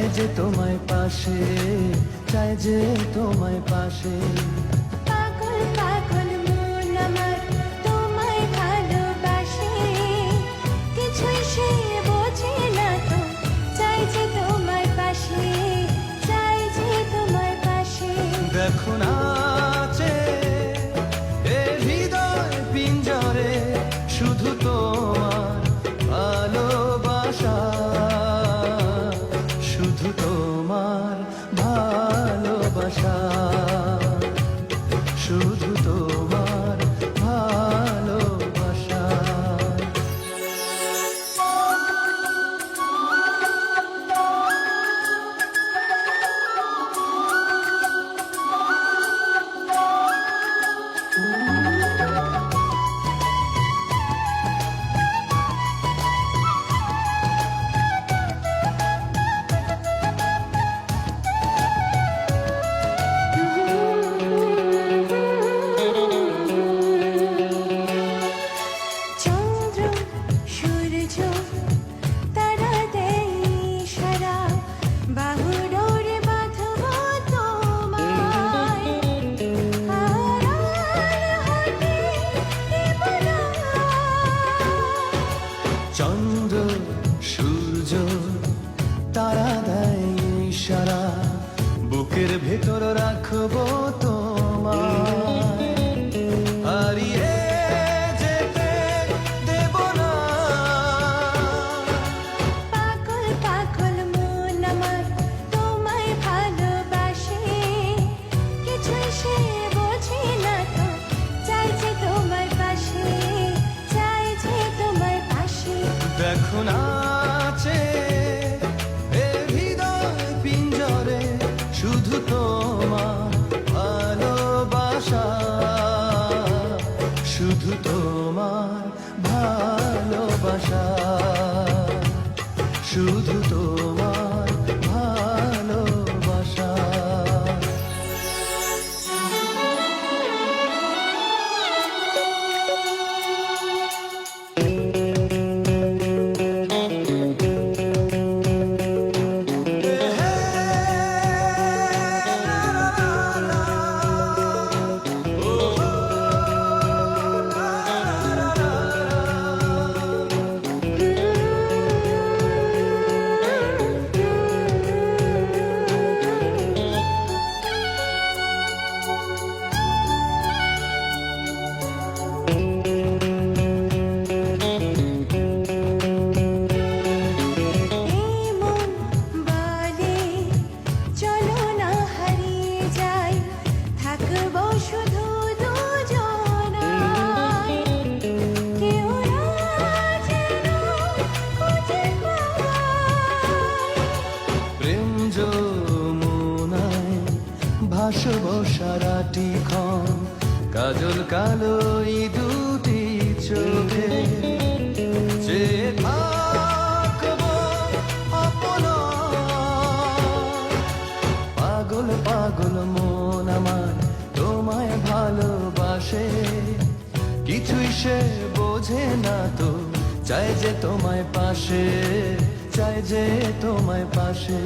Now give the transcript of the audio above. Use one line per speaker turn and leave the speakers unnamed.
চায় যে তোমায় পাশে, চায় যে তোমায় পাশে।
পাগল পাগল মন আমার তোমায় ভালোবাসে, কিছুই সে বোঝে না তো, চাই যে তোমায় পাশে, চাই যে তোমায় পাশে।
দেখো নাচে এ হৃদয় পিঞ্জরে, শুধু তোমার ভালোবাসা, শুধু তোমার ভালোবাসা, শুধু তোমার ভালোবাসা।
চন্দ্র সূর্য তারা দেয় ইশারা, বাহুডোরে বাঁধব তোমায়, আড়াল হতে দেব না।
চন্দ্র সূর্য তারা দেয় ইশারা, বুকের ভেতর রাখবো তোমায়, হারিয়ে যেতে দেব না।
পাগল পাগল মন আমার তোমায় ভালোবাসে, কিছুই সে বোঝে না তো, চাই যে তোমায় পাশে, চাই যে তোমায় পাশে।
দেখো নাচে এ হৃদয় পিঞ্জরে, শুধু তোমার ভালোবাসা, শুধু তোমার ভালোবাসা, শুধু তোমার ভালোবাসা।
এই মন বলে চলো না হারিয়ে যাই, থাকবো শুধু দুজনায়, কেউ না যেন খুঁজে পায়।
প্রেম যমুনায় ভাসব সারাটি ক্ষণ, কাজল কালো এই দুটি চোখে, যে থাকবো অপলক। পাগল পাগল মন আমার তোমায় ভালোবাসে, কিছুই সে বোঝে না তো, চাই যে তোমায় পাশে, চাই যে তোমায় পাশে।